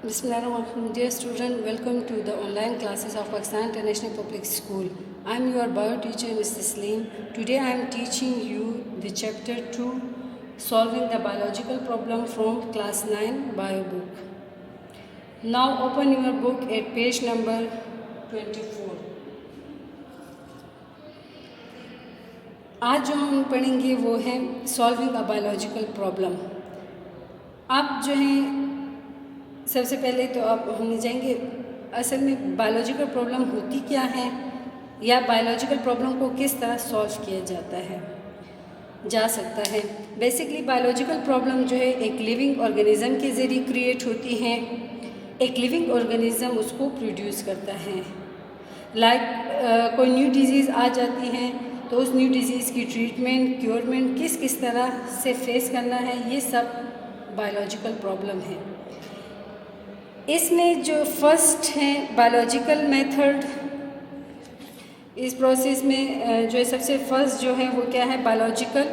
Bismillahirrahmanirrahim. Dear student, welcome to the online classes of Pakistan International Public School. I am your bio teacher, Mr. Saleem. Today I am teaching you the chapter 2, Solving the Biological Problem from class 9 bio book. Now open your book at page number 24. आज जो हम पढ़ेंगे वो है solving a biological problem. आप जो हैं सबसे पहले तो आप हम जाएंगे असल में बायोलॉजिकल प्रॉब्लम होती क्या है या बायोलॉजिकल प्रॉब्लम को किस तरह सॉल्व किया जा सकता है। बेसिकली बायोलॉजिकल प्रॉब्लम जो है एक लिविंग ऑर्गेनिज्म के ज़रिए क्रिएट होती हैं। एक लिविंग ऑर्गेनिज्म उसको प्रोड्यूस करता है। कोई न्यू डिजीज़ आ जाती है तो उस न्यू डिजीज़ की ट्रीटमेंट क्योरमेंट किस तरह से फेस करना है, ये सब बायोलॉजिकल प्रॉब्लम है। इसमें जो फर्स्ट है बायोलॉजिकल मेथड, इस प्रोसेस में जो है सबसे फर्स्ट जो है वो क्या है, बायोलॉजिकल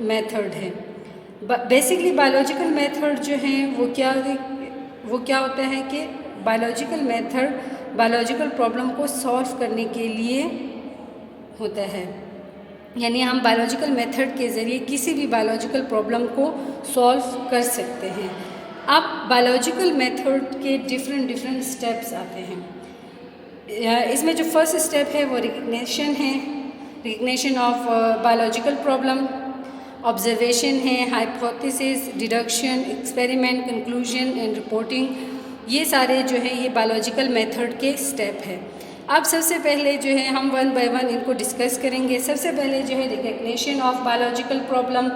मेथड है। बेसिकली बायोलॉजिकल मेथड जो है वो क्या होता है कि बायोलॉजिकल मेथड बायोलॉजिकल प्रॉब्लम को सॉल्व करने के लिए होता है। यानी हम बायोलॉजिकल मेथड के ज़रिए किसी भी बायोलॉजिकल प्रॉब्लम को सॉल्व कर सकते हैं। अब बायोलॉजिकल मेथड के डिफरेंट स्टेप्स आते हैं। इसमें जो फर्स्ट स्टेप है वो रिकग्निशन है, recognition of biological problem, observation है, hypothesis, deduction, experiment, conclusion and reporting. ये सारे जो है ये बायोलॉजिकल मेथड के स्टेप है। अब सबसे पहले जो है हम वन बाय वन इनको डिस्कस करेंगे। सबसे पहले जो है रिकग्निशन ऑफ बायोलॉजिकल प्रॉब्लम।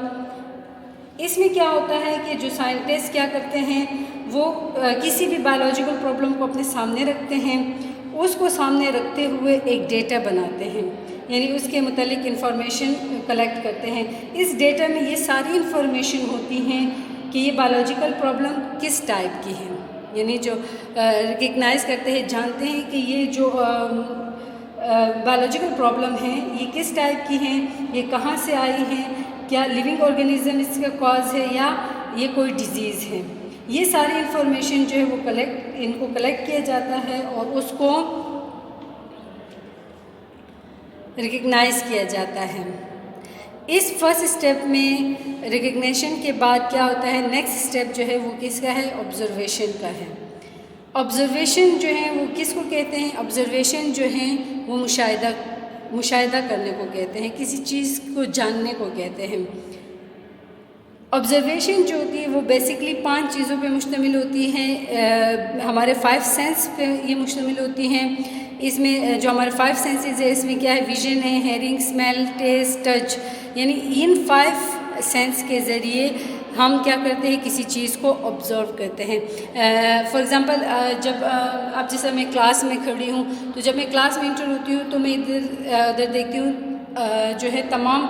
इसमें क्या होता है कि जो साइंटिस्ट क्या करते हैं वो किसी भी बायोलॉजिकल प्रॉब्लम को अपने सामने रखते हैं, उसको सामने रखते हुए एक डेटा बनाते हैं, यानी उसके मुतालिक इंफॉर्मेशन कलेक्ट करते हैं। इस डेटा में ये सारी इंफॉर्मेशन होती हैं कि ये बायोलॉजिकल प्रॉब्लम किस टाइप की है, यानी जो रिकग्नाइज़ करते हैं, जानते हैं कि ये जो बायोलॉजिकल प्रॉब्लम है ये किस टाइप की हैं, ये कहाँ से आई हैं, क्या लिविंग ऑर्गेनिज्म इसका कॉज है या ये कोई डिजीज़ है। ये सारी इंफॉर्मेशन जो है वो इनको कलेक्ट किया जाता है और उसको रिकग्नाइज़ किया जाता है। इस फर्स्ट स्टेप में रिकग्निशन के बाद क्या होता है, नेक्स्ट स्टेप जो है वो किसका है, ऑब्जर्वेशन का है। ऑब्जर्वेशन जो है वो किसको कहते हैं, ऑब्जर्वेशन जो है वो मुशाहिदा करने को कहते हैं, किसी चीज़ को जानने को कहते हैं। ऑब्जर्वेशन जो होती है वो बेसिकली 5 चीज़ों पे मुश्तमिल होती हैं। हमारे 5 सेंस पे ये मुश्तमिल होती हैं। इसमें जो हमारे 5 सेंसेस है इसमें क्या है, विजन है, हेयरिंग, स्मेल, टेस्ट, टच, यानी इन 5 सेंस के ज़रिए हम क्या करते हैं, किसी चीज़ को ऑब्ज़र्व करते हैं। फॉर एग्ज़ाम्पल जब अब जैसे मैं क्लास में खड़ी हूँ तो जब मैं क्लास में इंटर होती हूँ तो मैं इधर देखती हूँ, जो है तमाम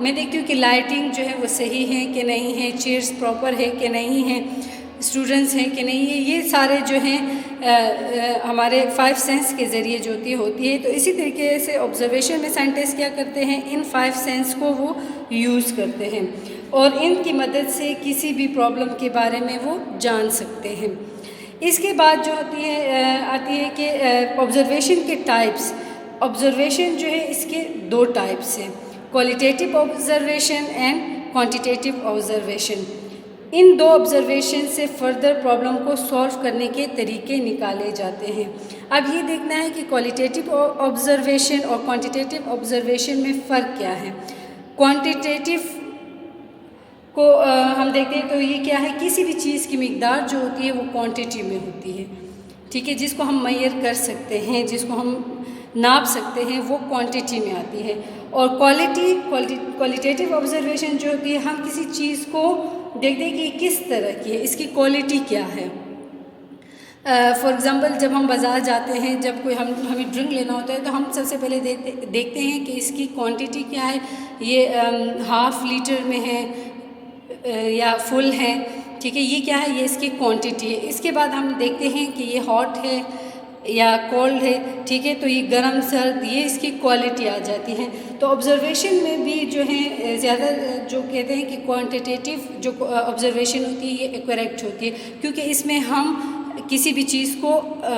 मैं देखती हूँ कि लाइटिंग जो है वो सही है कि नहीं है, चेयर्स प्रॉपर है कि नहीं है, स्टूडेंट्स हैं कि नहीं है। ये सारे जो हैं हमारे 5 सेंस के ज़रिए जो होती है। तो इसी तरीके से ऑब्जर्वेशन में साइंटिस्ट क्या करते हैं, इन 5 सेंस को वो यूज़ करते हैं और इनकी मदद से किसी भी प्रॉब्लम के बारे में वो जान सकते हैं। इसके बाद जो आती है कि ऑब्जर्वेशन के टाइप्स। ऑब्जर्वेशन जो है इसके 2 टाइप्स हैं, qualitative observation and quantitative observation. In 2 observation से फर्दर प्रॉब्लम को सॉल्व करने के तरीके निकाले जाते हैं। अब ये देखना है कि क्वालिटेटिव ऑब्जर्वेशन और क्वांटिटेटिव ऑब्जर्वेशन में फ़र्क क्या है। क्वांटिटेटिव को हम देखते हैं तो ये क्या है, किसी भी चीज़ की मिकदार जो होती है वो क्वांटिटी में होती है, ठीक है, जिसको हम मेजर कर सकते हैं, जिसको हम नाप सकते हैं, वो क्वांटिटी में आती है। और क्वालिटेटिव ऑब्जर्वेशन जो होती है, हम किसी चीज़ को देखते हैं कि किस तरह की है, इसकी क्वालिटी क्या है। फॉर एग्ज़ाम्पल जब हम बाज़ार जाते हैं, जब कोई हमें ड्रिंक लेना होता है तो हम सबसे पहले देखते हैं कि इसकी क्वांटिटी क्या है, ये ½ लीटर में है या फुल है, ठीक है, ये क्या है, ये इसकी क्वांटिटी है। इसके बाद हम देखते हैं कि ये हॉट है या कोल्ड है, ठीक है, तो ये गर्म सर्द, ये इसकी क्वालिटी आ जाती है। तो ऑब्जर्वेशन में भी जो है ज़्यादा जो कहते हैं कि क्वांटिटेटिव जो ऑब्जर्वेशन होती है ये करेक्ट होती है, क्योंकि इसमें हम किसी भी चीज़ को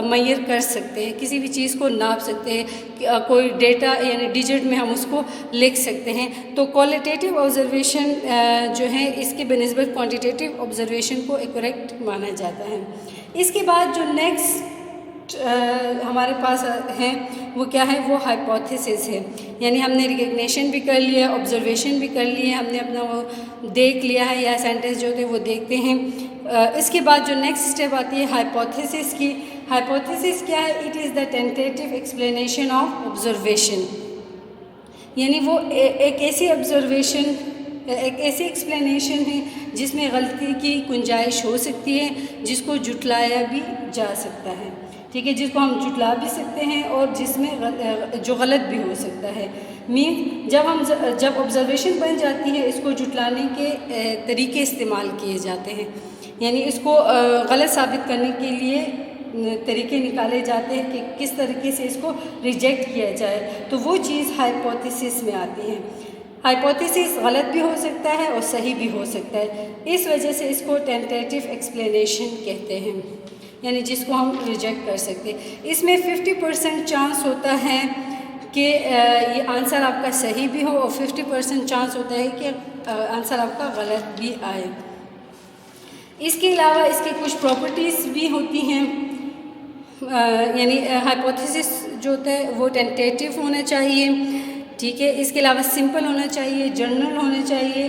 मेजर कर सकते हैं, किसी भी चीज़ को नाप सकते हैं, कोई डेटा यानी डिजिट में हम उसको लिख सकते हैं। तो क्वालिटेटिव ऑब्जर्वेशन जो है इसके बनिस्बत क्वांटिटेटिव ऑब्जर्वेशन को करेक्ट माना जाता है। इसके बाद जो नेक्स्ट हमारे पास है वो क्या है, वो हाइपोथेसिस है। यानी हमने रिकग्निशन भी कर लिया, ऑब्जर्वेशन भी कर लिया, हमने अपना वो देख लिया है या सेंटेंस जो होते हैं वो देखते हैं। इसके बाद जो नेक्स्ट स्टेप आती है हाइपोथेसिस की। हाइपोथेसिस क्या है? It is the tentative explanation of observation. यानी वो एक ऐसी ऑब्जर्वेशन, एक ऐसी एक्सप्लेनेशन है जिसमें गलती की गुंजाइश हो सकती है, जिसको जुटलाया भी जा सकता है, ठीक है, जिसको हम जुटला भी सकते हैं और जिसमें जो गलत भी हो सकता है। मीन जब ऑब्जर्वेशन बन जाती है, इसको जुटलाने के तरीके इस्तेमाल किए जाते हैं, यानी इसको गलत साबित करने के लिए तरीके निकाले जाते हैं कि किस तरीके से इसको रिजेक्ट किया जाए, तो वो चीज़ हाइपोथेसिस में आती है। हाइपोथेसिस गलत भी हो सकता है और सही भी हो सकता है, इस वजह से इसको टेंटेटिव एक्सप्लेनेशन कहते हैं, यानी जिसको हम रिजेक्ट कर सकते हैं। इसमें 50% चांस होता है कि ये आंसर आपका सही भी हो और 50% चांस होता है कि आंसर आपका गलत भी आए। इसके अलावा इसकी कुछ प्रॉपर्टीज़ भी होती हैं, यानी हाइपोथेसिस जो होता है वो टेंटेटिव होना चाहिए, ठीक है। इसके अलावा सिंपल होना चाहिए, जनरल होना चाहिए,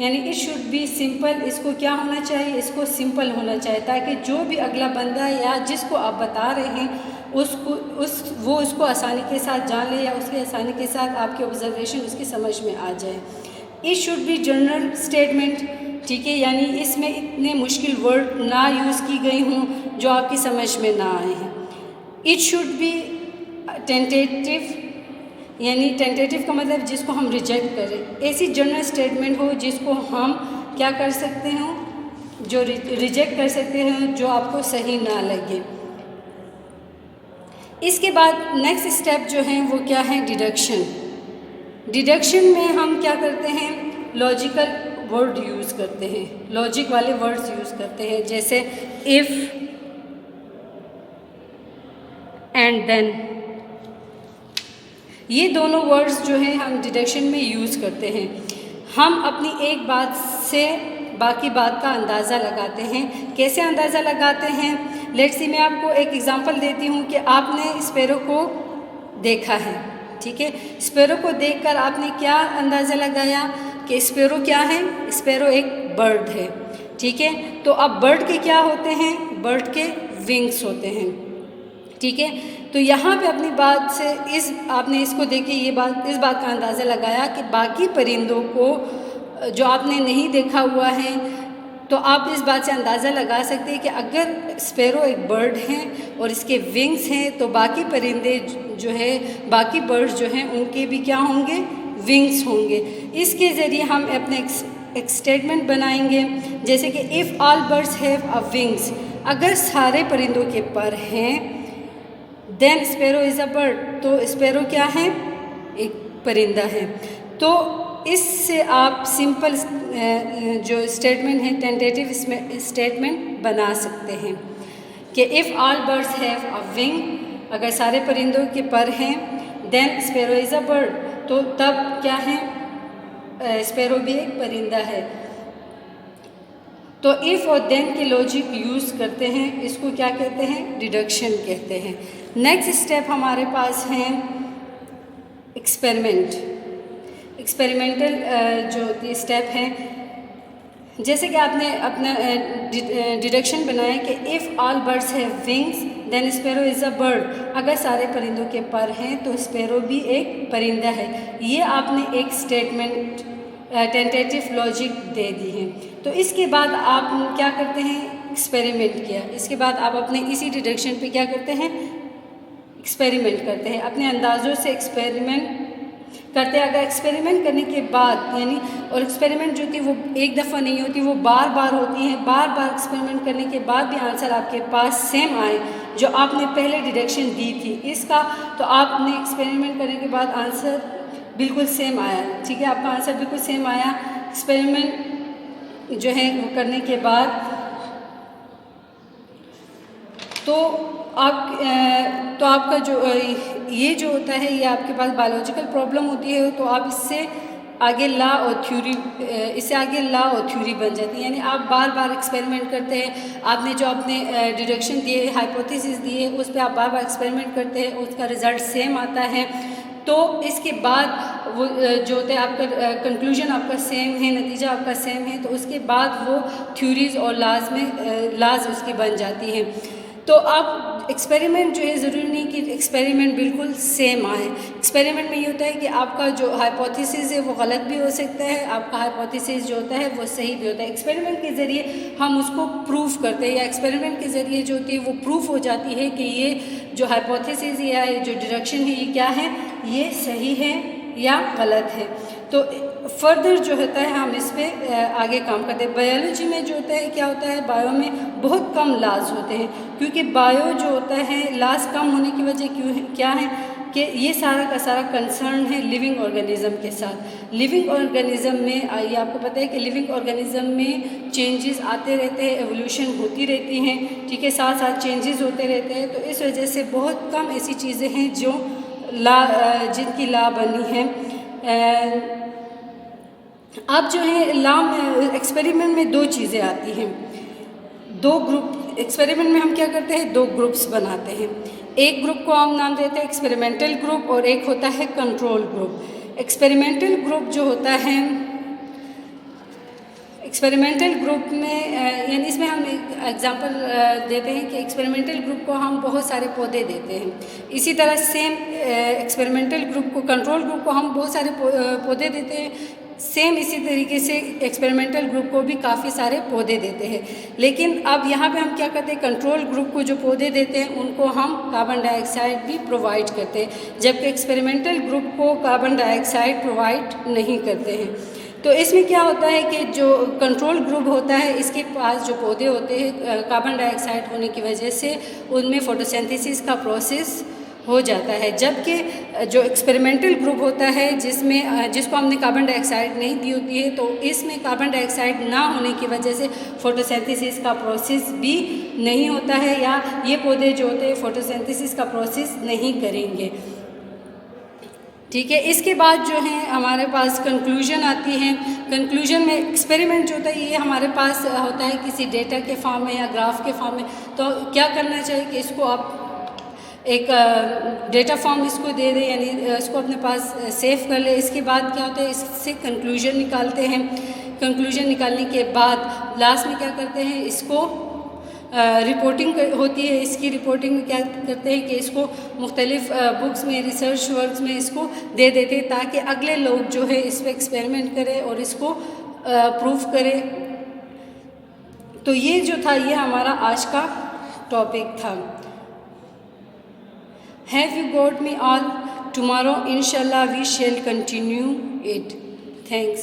यानी इट शुड बी सिंपल। इसको क्या होना चाहिए? इसको सिंपल होना चाहिए, ताकि जो भी अगला बंदा या जिसको आप बता रहे हैं वो उसको आसानी के साथ जान ले या उसके आसानी के साथ आपकी ऑब्जर्वेशन उसकी समझ में आ जाए। It should be general statement, ठीक है, यानी इसमें इतने मुश्किल वर्ड ना यूज़ की गई हों जो आपकी समझ में ना आए हैं। इट शुड बी टेंटेटिव, यानी टेंटेटिव का मतलब जिसको हम रिजेक्ट करें। ऐसी जनरल स्टेटमेंट हो जिसको हम क्या कर सकते हैं, जो रिजेक्ट कर सकते हैं, जो आपको सही ना लगे। इसके बाद नेक्स्ट स्टेप जो है वो क्या है? डिडक्शन। डिडक्शन में हम क्या करते हैं? लॉजिकल वर्ड यूज़ करते हैं, लॉजिक वाले वर्ड्स यूज़ करते हैं, जैसे इफ़ एंड देन। ये दोनों वर्ड्स जो हैं हम डिडक्शन में यूज़ करते हैं। हम अपनी एक बात से बाकी बात का अंदाज़ा लगाते हैं। कैसे अंदाज़ा लगाते हैं? लेट्स सी, मैं आपको एक एग्ज़ाम्पल देती हूँ कि आपने स्पैरो को देखा है, ठीक है। स्पैरो को देखकर आपने क्या अंदाज़ा लगाया कि स्पैरो क्या है? स्पैरो एक बर्ड है, ठीक है। तो अब बर्ड के क्या होते हैं? बर्ड के विंग्स होते हैं, ठीक है। तो यहाँ पे अपनी बात से आपने इसको देख के इस बात का अंदाज़ा लगाया कि बाकी परिंदों को जो आपने नहीं देखा हुआ है, तो आप इस बात से अंदाज़ा लगा सकते हैं कि अगर स्पैरो एक बर्ड है और इसके विंग्स हैं, तो बाकी परिंदे जो है, बाकी बर्ड्स जो हैं, उनके भी क्या होंगे? विंग्स होंगे। इसके ज़रिए हम अपने एक स्टेटमेंट बनाएंगे, जैसे कि if all birds have a wings, अगर सारे परिंदों के पर हैं, then sparrow is a bird, तो स्पैरो क्या है? एक परिंदा है। तो इससे आप सिंपल जो स्टेटमेंट है, टेंटेटिव स्टेटमेंट बना सकते हैं कि if all birds have a wing, अगर सारे परिंदों के पर हैं, then sparrow is a bird, तो तब क्या है? स्पैरो भी एक परिंदा है। तो इफ़ और देन के लॉजिक यूज़ करते हैं, इसको क्या कहते हैं? डिडक्शन कहते हैं। नेक्स्ट स्टेप हमारे पास है एक्सपेरिमेंट। एक्सपेरिमेंटल जो स्टेप है, जैसे कि आपने अपना डिडक्शन बनाया कि if all birds have wings then sparrow is a bird, अगर सारे परिंदों के पर हैं तो स्पैरो भी एक परिंदा है। ये आपने एक स्टेटमेंट टेंटेटिव लॉजिक दे दी है। तो इसके बाद आप क्या करते हैं? एक्सपेरिमेंट किया। इसके बाद आप अपने इसी डिडक्शन पे क्या करते हैं? एक्सपेरिमेंट करते हैं, अपने अंदाज़ों से एक्सपेरिमेंट करते हैं। अगर एक्सपेरिमेंट करने के बाद यानी, और एक्सपेरिमेंट जो कि वो एक दफ़ा नहीं होती, वो बार बार होती हैं, बार बार एक्सपेरिमेंट करने के बाद भी आंसर आपके पास सेम आए जो आपने पहले डिडक्शन दी थी इसका, तो आपने एक्सपेरिमेंट करने के बाद आंसर बिल्कुल सेम आया, ठीक है, आपका आंसर बिल्कुल सेम आया। एक्सपेरिमेंट जो है वो करने के बाद तो आपका जो ये जो होता है ये आपके पास बायोलॉजिकल प्रॉब्लम होती है, तो आप इससे आगे ला और थ्योरी इससे आगे ला और थ्योरी बन जाती है। यानी आप बार बार एक्सपेरिमेंट करते हैं, आपने जो अपने डिडक्शन दिए, हाइपोथेसिस दिए, उस पर आप बार बार एक्सपेरिमेंट करते हैं, उसका रिज़ल्ट सेम आता है, तो इसके बाद वो जो होता है आपका कंक्लूजन आपका सेम है, नतीजा आपका सेम है, तो उसके बाद वो थ्योरीज़ और लाज उसकी बन जाती हैं। तो आप एक्सपेरिमेंट जो है, ज़रूरी नहीं कि एक्सपेरिमेंट बिल्कुल सेम आए। एक्सपेरिमेंट में ये होता है कि आपका जो हाइपोथेसिस है वो गलत भी हो सकता है, आपका हाइपोथेसिस जो होता है वो सही भी होता है। एक्सपेरिमेंट के ज़रिए हम उसको प्रूफ करते हैं, या एक्सपेरिमेंट के ज़रिए जो होती है वो प्रूफ हो जाती है कि ये जो हाइपोथेसिस या जो डायरेक्शन है ये क्या है, ये सही है या गलत है। तो फर्दर जो होता है हम इस पर आगे काम करते हैं। बायोलॉजी में जो होता है क्या होता है, बायो में बहुत कम लाज होते हैं, क्योंकि बायो जो होता है लाज कम होने की वजह क्या है कि ये सारा का सारा कंसर्न है लिविंग ऑर्गेनिज़म के साथ। लिविंग ऑर्गेनिज़म में ये आपको पता है कि लिविंग ऑर्गेनिज़म में चेंजेस आते रहते हैं, एवोल्यूशन होती रहती हैं, ठीक है, साथ साथ चेंजेस होते रहते हैं। तो इस वजह से बहुत कम ऐसी चीज़ें हैं जो जिनकी ला बनी है। अब जो है एक्सपेरिमेंट में दो चीज़ें आती हैं, दो ग्रुप। एक्सपेरिमेंट में हम क्या करते हैं, दो ग्रुप्स बनाते हैं। एक ग्रुप को हम नाम देते हैं एक्सपेरिमेंटल ग्रुप, और एक होता है कंट्रोल ग्रुप। एक्सपेरिमेंटल ग्रुप जो होता है, एक्सपेरिमेंटल ग्रुप में यानी इसमें हम एक एग्जांपल देते हैं कि एक्सपेरिमेंटल ग्रुप को हम बहुत सारे पौधे देते हैं। इसी तरह सेम एक्सपेरिमेंटल ग्रुप को, कंट्रोल ग्रुप को हम बहुत सारे पौधे देते हैं। सेम इसी तरीके से एक्सपेरिमेंटल ग्रुप को भी काफ़ी सारे पौधे देते हैं। लेकिन अब यहाँ पे हम क्या करते हैं, कंट्रोल ग्रुप को जो पौधे देते हैं उनको हम कार्बन डाइऑक्साइड भी प्रोवाइड करते हैं, जबकि एक्सपेरिमेंटल ग्रुप को कार्बन डाइऑक्साइड प्रोवाइड नहीं करते हैं। तो इसमें क्या होता है कि जो कंट्रोल ग्रुप होता है इसके पास जो पौधे होते हैं, कार्बन डाइऑक्साइड होने की वजह से उनमें फोटोसिंथेसिस का प्रोसेस हो जाता है, जबकि जो एक्सपेरिमेंटल ग्रुप होता है जिसको हमने कार्बन डाइऑक्साइड नहीं दी होती है, तो इसमें कार्बन डाइऑक्साइड ना होने की वजह से फोटोसिंथेसिस का प्रोसेस भी नहीं होता है, या ये पौधे जो होते हैं फोटोसिंथेसिस का प्रोसेस नहीं करेंगे। ठीक है, इसके बाद जो है हमारे पास कंक्लूजन आती है। कंक्लूजन में एक्सपेरिमेंट जो होता है ये हमारे पास होता है किसी डेटा के फॉर्म में या ग्राफ के फॉर्म में। तो क्या करना चाहिए कि इसको आप एक डेटा फॉर्म इसको दे दें, यानी इसको अपने पास सेव कर ले। इसके बाद क्या होता है, इससे कंक्लूजन निकालते हैं। कंक्लूजन निकालने के बाद लास्ट में क्या करते हैं, इसको रिपोर्टिंग होती है। इसकी रिपोर्टिंग में क्या करते हैं कि इसको मुख्तलिफ बुक्स में, रिसर्च वर्क्स में इसको दे देते हैं, ताकि अगले लोग जो है इस पर एक्सपेरिमेंट करें और इसको प्रूफ करें। तो ये जो था ये हमारा आज का टॉपिक था। Have you got me all? Tomorrow inshallah we shall continue it. Thanks.